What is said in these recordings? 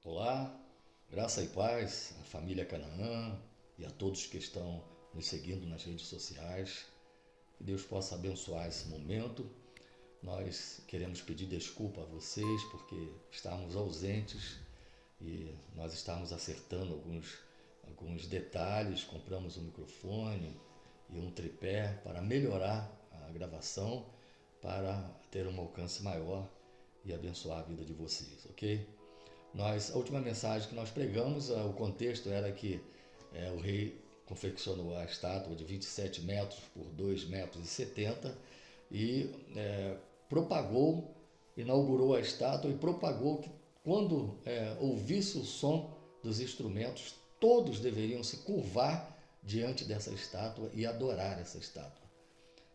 Olá, graça e paz à família Canaã e a todos que estão nos seguindo nas redes sociais. Que Deus possa abençoar esse momento. Nós queremos pedir desculpa a vocês porque estamos ausentes e nós estamos acertando alguns detalhes. Compramos um microfone e um tripé para melhorar a gravação, para ter um alcance maior e abençoar a vida de vocês, ok? A última mensagem que nós pregamos, o contexto era que o rei confeccionou a estátua de 27 metros por 2 metros e 70 e inaugurou a estátua e propagou que quando ouvisse o som dos instrumentos, todos deveriam se curvar diante dessa estátua e adorar essa estátua.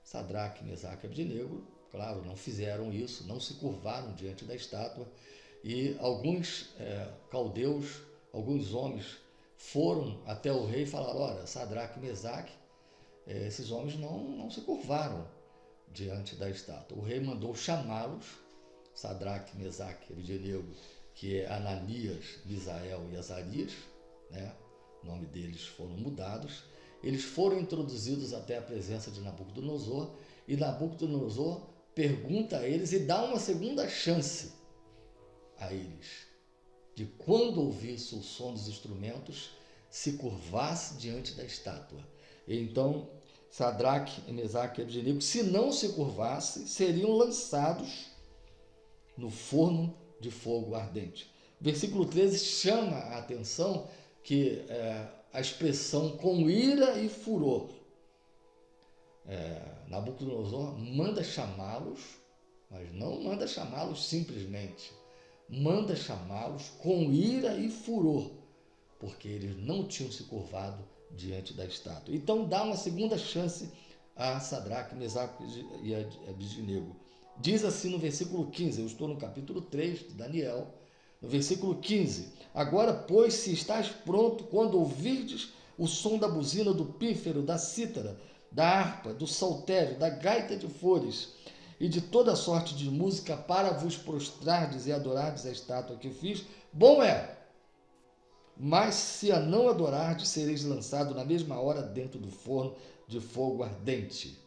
Sadraque, Mesaque e Abdenego, claro, não fizeram isso, não se curvaram diante da estátua. E alguns caldeus, alguns homens foram até o rei e falaram: olha, Sadraque e Mesaque, esses homens não se curvaram diante da estátua. O rei mandou chamá-los, Sadraque, Mesaque e Abdenego, que é Ananias, Misael e Azarias, né? O nome deles foram mudados. Eles foram introduzidos até a presença de Nabucodonosor e Nabucodonosor pergunta a eles e dá uma segunda chance a eles, de quando ouvisse o som dos instrumentos, se curvasse diante da estátua. E então, Sadraque, Mesaque e Abdenego, se não se curvasse, seriam lançados no forno de fogo ardente. O versículo 13 chama a atenção que a expressão com ira e furor. Nabucodonosor manda chamá-los, mas não manda chamá-los simplesmente. Manda chamá-los com ira e furor, porque eles não tinham se curvado diante da estátua. Então dá uma segunda chance a Sadraque, Mesaque e Abdenego. Diz assim no versículo 15, eu estou no capítulo 3 de Daniel, no versículo 15: agora, pois, se estás pronto, quando ouvirdes o som da buzina, do pífaro, da cítara, da harpa, do saltério, da gaita de flores, e de toda sorte de música, para vos prostrardes e adorardes a estátua que fiz, bom é. Mas se a não adorardes, sereis lançado na mesma hora dentro do forno de fogo ardente.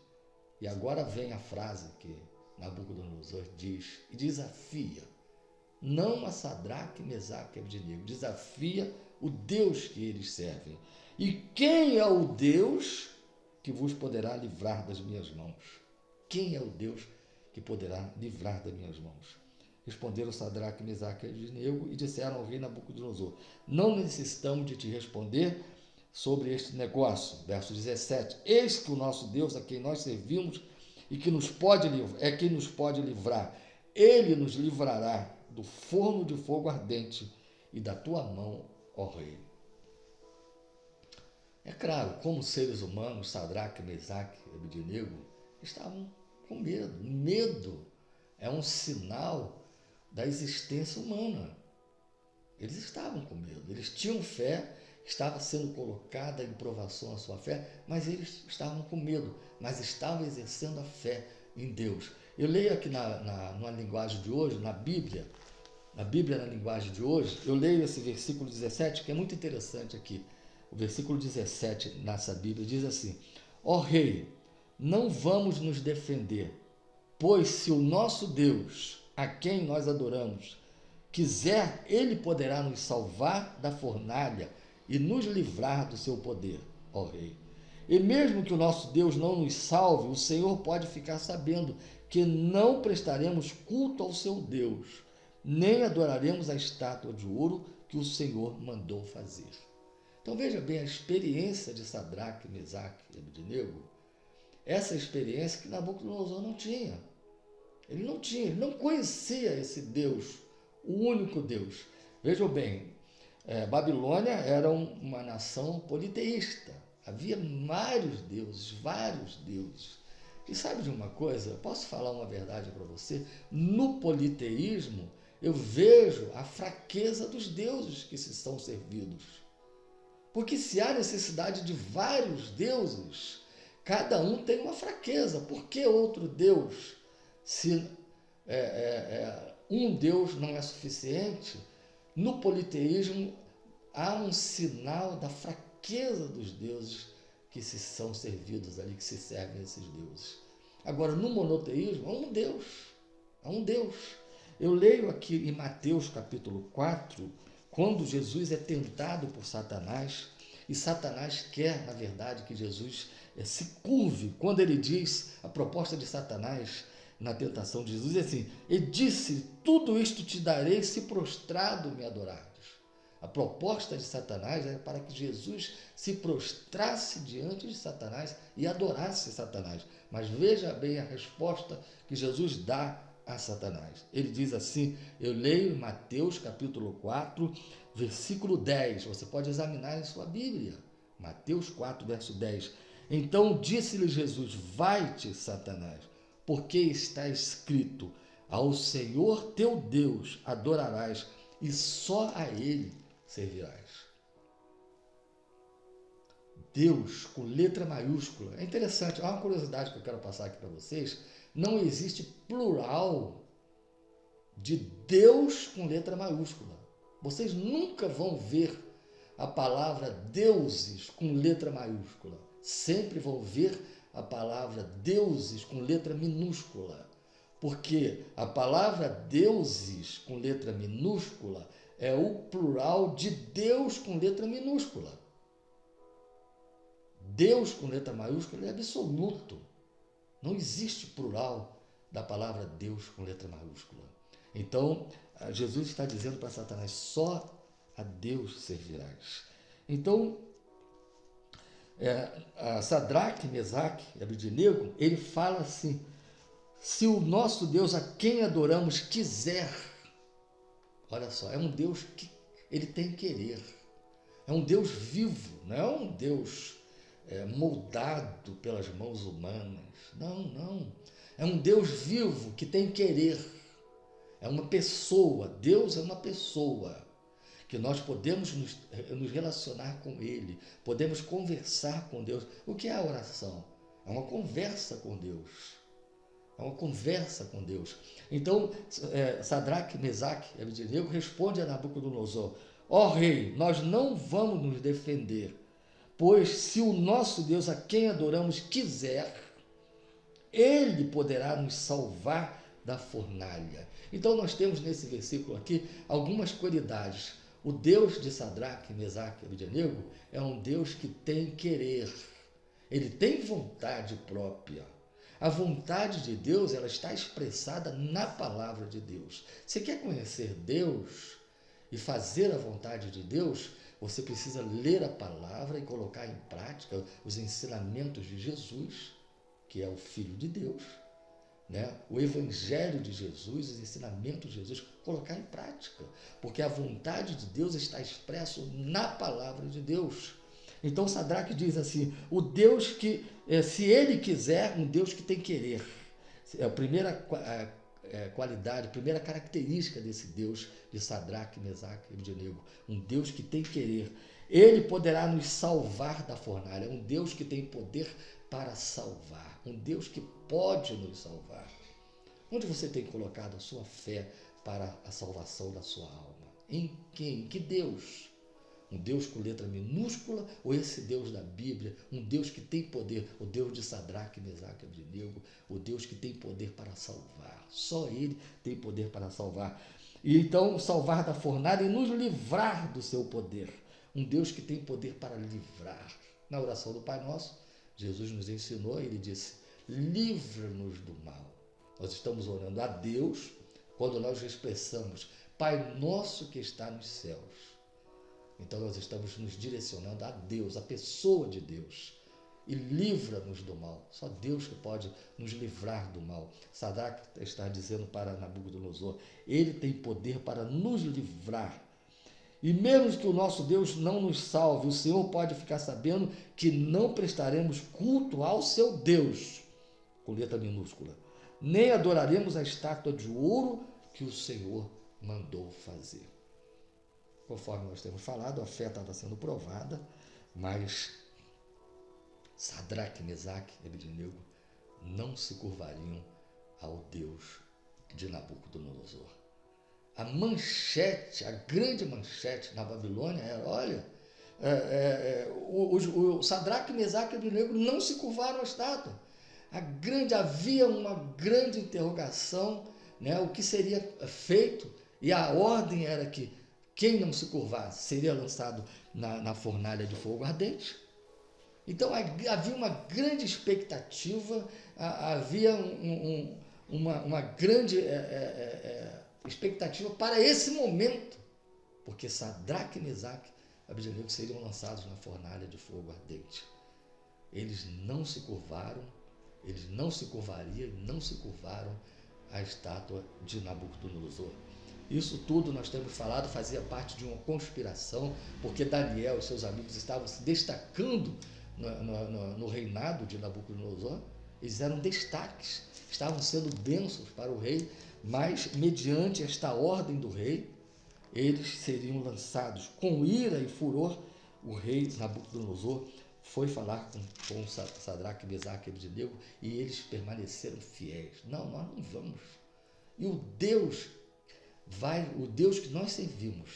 E agora vem a frase que Nabucodonosor diz, e desafia, não a Sadraque, Mesaque e Abdenego, desafia o Deus que eles servem. E quem é o Deus que vos poderá livrar das minhas mãos? Quem é o Deus que poderá livrar das minhas mãos? Responderam Sadraque, Mesaque e Abdenego e disseram ao rei Nabucodonosor: não necessitamos de te responder sobre este negócio. Verso 17: eis que o nosso Deus, a quem nós servimos e que nos pode livrar, ele nos livrará do forno de fogo ardente e da tua mão, ó rei. É claro, como seres humanos, Sadraque, Mesaque e Abdenego estavam com medo. Medo é um sinal da existência humana. Eles estavam com medo, eles tinham fé, estava sendo colocada em provação a sua fé, mas eles estavam com medo, mas estavam exercendo a fé em Deus. Eu leio aqui na linguagem de hoje, na Bíblia na linguagem de hoje, eu leio esse versículo 17, que é muito interessante aqui. O versículo 17 nessa Bíblia diz assim: ó rei, não vamos nos defender, pois se o nosso Deus, a quem nós adoramos, quiser, ele poderá nos salvar da fornalha e nos livrar do seu poder, ó rei. E mesmo que o nosso Deus não nos salve, o Senhor pode ficar sabendo que não prestaremos culto ao seu Deus, nem adoraremos a estátua de ouro que o Senhor mandou fazer. Então veja bem a experiência de Sadraque, Mesaque e Abdenego, essa experiência que Nabucodonosor não tinha. Ele não conhecia esse Deus, o único Deus. Vejam bem, Babilônia era uma nação politeísta. Havia vários deuses. E sabe de uma coisa? Posso falar uma verdade para você? No politeísmo, eu vejo a fraqueza dos deuses que se são servidos. Porque se há necessidade de vários deuses, cada um tem uma fraqueza. Por que outro Deus, se um Deus não é suficiente, No politeísmo, há um sinal da fraqueza dos deuses que se são servidos ali, que se servem a esses deuses. Agora, no monoteísmo, há um Deus. Há um Deus. Eu leio aqui em Mateus capítulo 4, quando Jesus é tentado por Satanás, e Satanás quer, na verdade, que Jesus se curve. Quando ele diz, a proposta de Satanás na tentação de Jesus é assim, ele disse, tudo isto te darei se prostrado me adorares. A proposta de Satanás era para que Jesus se prostrasse diante de Satanás e adorasse Satanás. Mas veja bem a resposta que Jesus dá a Satanás. Ele diz assim, eu leio em Mateus capítulo 4, versículo 10. Você pode examinar em sua Bíblia. Mateus 4, verso 10. Então disse-lhe Jesus, vai-te, Satanás, porque está escrito, ao Senhor teu Deus adorarás e só a Ele servirás. Deus com letra maiúscula. É interessante, há uma curiosidade que eu quero passar aqui para vocês. Não existe plural de Deus com letra maiúscula. Vocês nunca vão ver a palavra deuses com letra maiúscula. Sempre vão ver a palavra deuses com letra minúscula. Porque a palavra deuses com letra minúscula é o plural de Deus com letra minúscula. Deus com letra maiúscula é absoluto. Não existe plural da palavra Deus com letra maiúscula. Então, Jesus está dizendo para Satanás, só a Deus servirás. Então, Sadraque, Mesaque e Abednego, ele fala assim, se o nosso Deus a quem adoramos quiser, olha só, é um Deus que ele tem querer, é um Deus vivo, não é um Deus moldado pelas mãos humanas, não, é um Deus vivo que tem querer, é uma pessoa, Deus é uma pessoa, que nós podemos nos relacionar com Ele, podemos conversar com Deus. O que é a oração? É uma conversa com Deus. É uma conversa com Deus. Então, Sadraque, Mesaque e Abednego responde a Nabucodonosor, ó rei, nós não vamos nos defender, pois se o nosso Deus a quem adoramos quiser, Ele poderá nos salvar da fornalha. Então nós temos nesse versículo aqui algumas qualidades. O Deus de Sadraque, Mesaque e Abednego é um Deus que tem querer. Ele tem vontade própria. A vontade de Deus, ela está expressada na palavra de Deus. Você quer conhecer Deus e fazer a vontade de Deus? Você precisa ler a palavra e colocar em prática os ensinamentos de Jesus, que é o Filho de Deus, né? O Evangelho de Jesus, os ensinamentos de Jesus, colocar em prática, porque a vontade de Deus está expresso na palavra de Deus. Então Sadraque diz assim, o Deus que, se ele quiser, um Deus que tem querer. É a primeira qualidade, a primeira característica desse Deus de Sadraque, Mesaque e Abednego, um Deus que tem querer. Ele poderá nos salvar da fornalha, um Deus que tem poder para salvar, um Deus que pode nos salvar. Onde você tem colocado a sua fé para a salvação da sua alma? Em quem? Em que Deus? Um Deus com letra minúscula ou esse Deus da Bíblia, um Deus que tem poder, o Deus de Sadraque, Mesaque e Abednego, o Deus que tem poder para salvar. Só Ele tem poder para salvar. E então salvar da fornalha e nos livrar do seu poder. Um Deus que tem poder para livrar. Na oração do Pai Nosso, Jesus nos ensinou, ele disse, livra-nos do mal. Nós estamos orando a Deus quando nós expressamos, Pai Nosso que está nos céus. Então nós estamos nos direcionando a Deus, a pessoa de Deus. E livra-nos do mal. Só Deus que pode nos livrar do mal. Sadraque está dizendo para Nabucodonosor, ele tem poder para nos livrar. E mesmo que o nosso Deus não nos salve, o Senhor pode ficar sabendo que não prestaremos culto ao seu Deus, com letra minúscula, nem adoraremos a estátua de ouro que o Senhor mandou fazer. Conforme nós temos falado, a fé estava sendo provada, mas Sadraque, Mesaque e Abednego não se curvariam ao Deus de Nabucodonosor. A manchete, a grande manchete na Babilônia era, olha, o Sadraque, Mesaque e Abednego não se curvaram à estátua. Havia uma grande interrogação, né, o que seria feito, e a ordem era que quem não se curvasse seria lançado na fornalha de fogo ardente. Então havia uma grande expectativa, havia uma grande expectativa para esse momento, porque Sadraque, Mesaque e Abednego seriam lançados na fornalha de fogo ardente. Eles não se curvaram, eles não se curvariam e não se curvaram à estátua de Nabucodonosor. Isso tudo nós temos falado fazia parte de uma conspiração, porque Daniel e seus amigos estavam se destacando no reinado de Nabucodonosor. Eles eram destaques, estavam sendo bênçãos para o rei, mas mediante esta ordem do rei, eles seriam lançados com ira e furor. O rei Nabucodonosor foi falar com Sadraque, Mesaque e Abednego, e eles permaneceram fiéis. Não, nós não vamos. E o Deus que nós servimos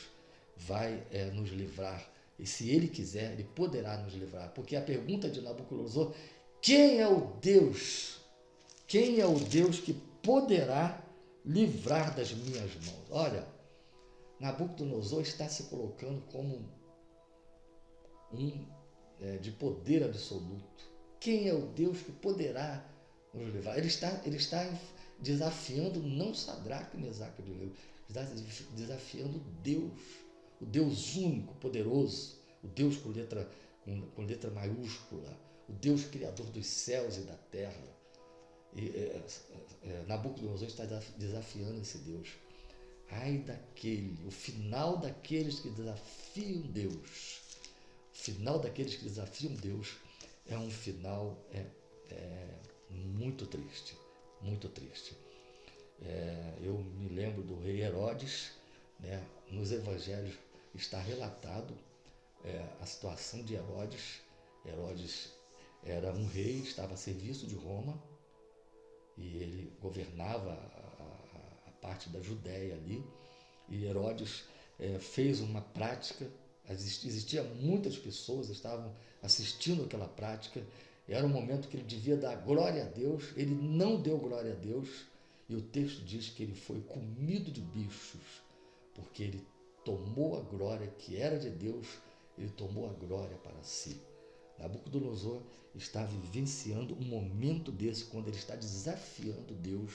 vai nos livrar. E se Ele quiser, Ele poderá nos livrar. Porque a pergunta de Nabucodonosor, quem é o Deus? Quem é o Deus que poderá livrar das minhas mãos? Olha, Nabucodonosor está se colocando como de poder absoluto. Quem é o Deus que poderá nos livrar? Ele está desafiando não Sadraque, Mesaque e Abednego, está desafiando Deus, o Deus único, poderoso, o Deus com letra maiúscula, o Deus criador dos céus e da terra. Nabucodonosor está desafiando esse Deus. Ai o final daqueles que desafiam Deus. O final daqueles que desafiam Deus é um final muito triste, muito triste. Eu me lembro do rei Herodes, né? Nos evangelhos está relatado a situação de Herodes. Herodes era um rei, estava a serviço de Roma, e ele governava a parte da Judéia ali, e Herodes fez uma prática. Existiam muitas pessoas, estavam assistindo aquela prática, era um momento que ele devia dar glória a Deus, ele não deu glória a Deus, e o texto diz que ele foi comido de bichos, porque ele tomou a glória que era de Deus, ele tomou a glória para si. Nabucodonosor está vivenciando um momento desse, quando ele está desafiando Deus,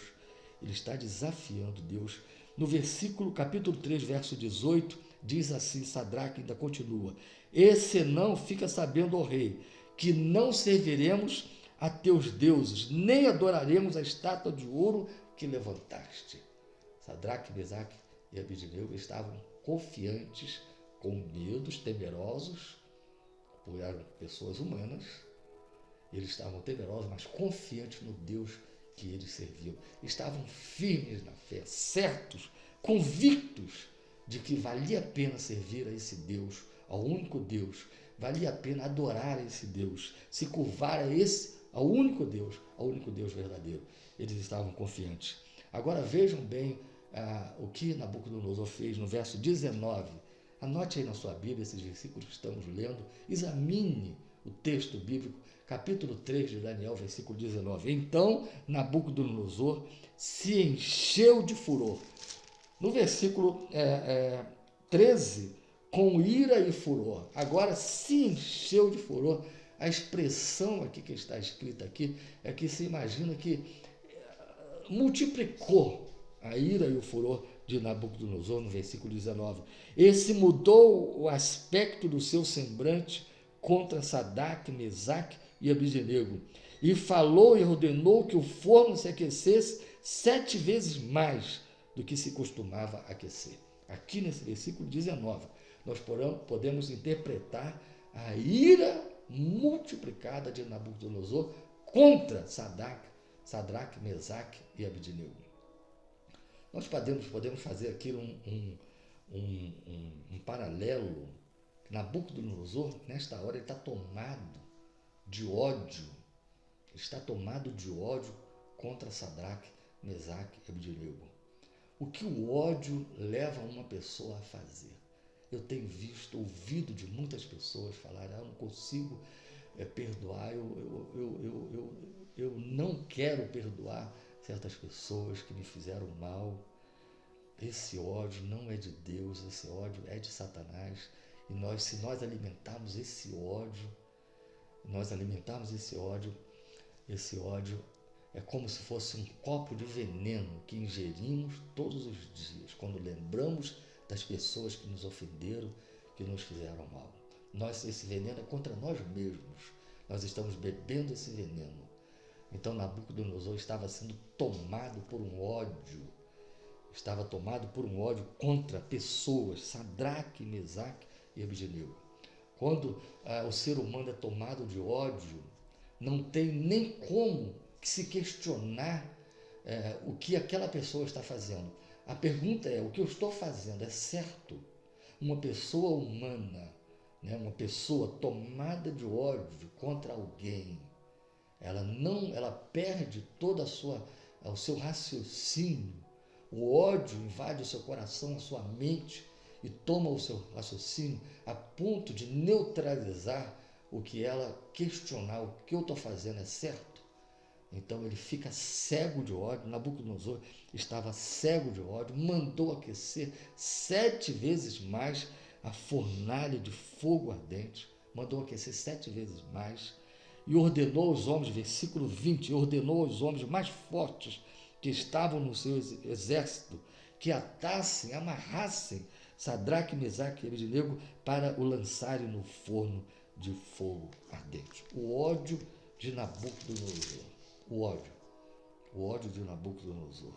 No versículo, capítulo 3, verso 18, diz assim, Sadraque ainda continua, e senão fica sabendo, ó rei, que não serviremos a teus deuses, nem adoraremos a estátua de ouro que levantaste. Sadraque, Mesaque e Abednego estavam confiantes, com medos, temerosos, por eram pessoas humanas, eles estavam temerosos, mas confiantes no Deus que eles serviam. Estavam firmes na fé, certos, convictos de que valia a pena servir a esse Deus, ao único Deus, valia a pena adorar a esse Deus, se curvar ao único Deus verdadeiro. Eles estavam confiantes. Agora vejam bem o que Nabucodonosor fez no verso 19. Anote aí na sua Bíblia esses versículos que estamos lendo, examine o texto bíblico, capítulo 3 de Daniel, versículo 19. Então Nabucodonosor se encheu de furor. No versículo 13, com ira e furor. Agora se encheu de furor. A expressão aqui que está escrita aqui é que se imagina que multiplicou a ira e o furor de Nabucodonosor no versículo 19. Esse mudou o aspecto do seu semblante contra Sadraque, Mesaque e Abednego, e falou e ordenou que o forno se aquecesse 7 vezes mais do que se costumava aquecer. Aqui nesse versículo 19, nós podemos interpretar a ira multiplicada de Nabucodonosor contra Sadraque, Mesaque e Abednego. Nós podemos fazer aqui um paralelo. Nabucodonosor, nesta hora, ele está tomado de ódio. Contra Sadraque, Mesaque e Abednego. o que o ódio leva uma pessoa a fazer. Eu tenho visto, ouvido de muitas pessoas falar, eu não consigo perdoar, eu não quero perdoar certas pessoas que me fizeram mal. Esse ódio não é de Deus, esse ódio é de Satanás. E se nós alimentarmos esse ódio, esse ódio é como se fosse um copo de veneno que ingerimos todos os dias, quando lembramos das pessoas que nos ofenderam, que nos fizeram mal. Esse veneno é contra nós mesmos. Nós estamos bebendo esse veneno. Então Nabucodonosor estava sendo tomado por um ódio. Estava tomado por um ódio contra pessoas, Sadraque, Mesaque e Abednego. Quando o ser humano é tomado de ódio, não tem nem como se questionar o que aquela pessoa está fazendo. A pergunta é, o que eu estou fazendo é certo? Uma pessoa humana, né, uma pessoa tomada de ódio contra alguém, ela perde todo o seu raciocínio. O ódio invade o seu coração, a sua mente e toma o seu raciocínio a ponto de neutralizar o que ela questionar, o que eu estou fazendo é certo. Então ele fica cego de ódio. Nabucodonosor estava cego de ódio, mandou aquecer 7 vezes mais a fornalha de fogo ardente, mandou aquecer 7 vezes mais, e ordenou aos homens, versículo 20, ordenou aos homens mais fortes que estavam no seu exército, que atassem, amarrassem Sadraque, Mesaque e Abednego para o lançarem no forno de fogo ardente. O ódio de Nabucodonosor. O ódio de Nabucodonosor.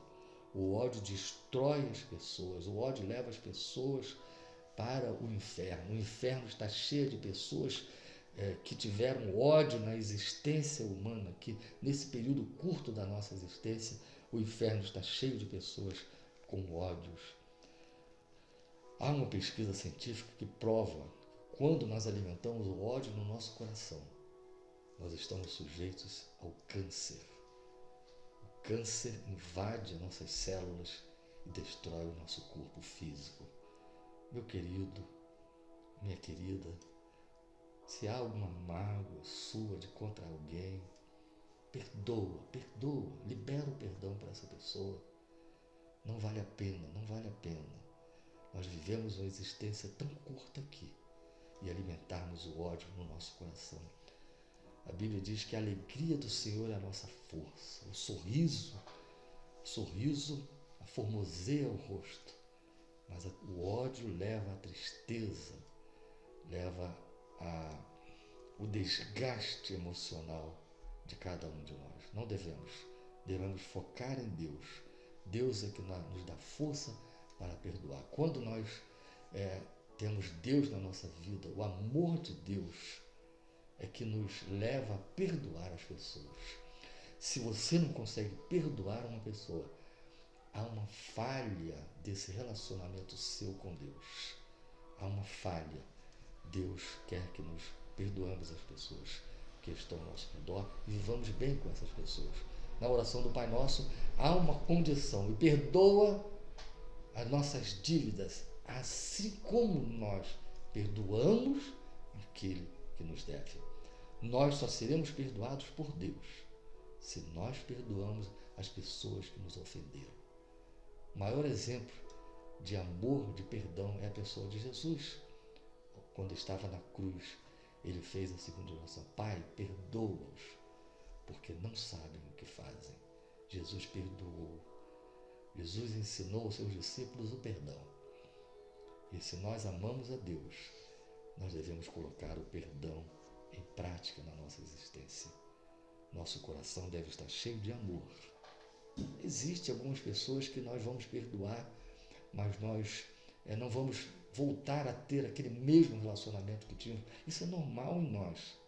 O ódio destrói as pessoas, o ódio leva as pessoas para o inferno. O inferno está cheio de pessoas que tiveram ódio na existência humana, que nesse período curto da nossa existência, o inferno está cheio de pessoas com ódios. Há uma pesquisa científica que prova que quando nós alimentamos o ódio no nosso coração, nós estamos sujeitos ao câncer. O câncer invade as nossas células e destrói o nosso corpo físico. Meu querido, minha querida, se há alguma mágoa sua de contra alguém, perdoa, libera o perdão para essa pessoa. Não vale a pena. Nós vivemos uma existência tão curta aqui e alimentarmos o ódio no nosso coração. A Bíblia diz que a alegria do Senhor é a nossa força. O sorriso aformoseia o rosto, mas o ódio leva à tristeza, leva o desgaste emocional de cada um de nós. Não devemos focar em Deus. Deus é que nos dá força para perdoar. Quando nós temos Deus na nossa vida, o amor de Deus é que nos leva a perdoar as pessoas. Se você não consegue perdoar uma pessoa, há uma falha desse relacionamento seu com Deus. Há uma falha. Deus quer que nos perdoemos as pessoas que estão ao nosso redor e vivamos bem com essas pessoas. Na oração do Pai Nosso há uma condição: e perdoa as nossas dívidas, assim como nós perdoamos aquele que nos deve. Nós só seremos perdoados por Deus se nós perdoamos as pessoas que nos ofenderam. O maior exemplo de amor, de perdão, é a pessoa de Jesus. Quando estava na cruz, ele fez a seguinte oração: Pai, perdoa-os, porque não sabem o que fazem. Jesus perdoou. Jesus ensinou aos seus discípulos o perdão. E se nós amamos a Deus, nós devemos colocar o perdão em prática na nossa existência. Nosso coração deve estar cheio de amor. Existem algumas pessoas que nós vamos perdoar, mas nós não vamos voltar a ter aquele mesmo relacionamento que tínhamos. Isso é normal em nós,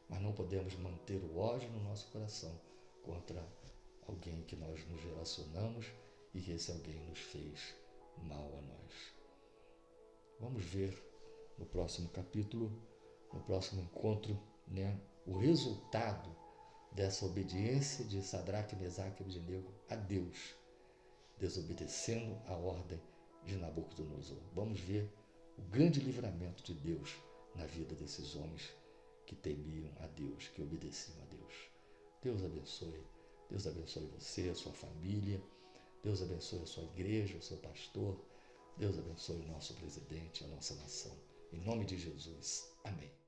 mas não podemos manter o ódio no nosso coração contra alguém que nós nos relacionamos e que esse alguém nos fez mal a nós. Vamos ver no próximo capítulo, no próximo encontro, o resultado dessa obediência de Sadraque, Mesaque e Abednego a Deus. desobedecendo a ordem de Nabucodonosor. Vamos ver o grande livramento de Deus na vida desses homens que temiam a Deus, que obedeciam a Deus. Deus abençoe. Deus abençoe você, a sua família. Deus abençoe a sua igreja, o seu pastor. Deus abençoe o nosso presidente, a nossa nação. Em nome de Jesus. Amém.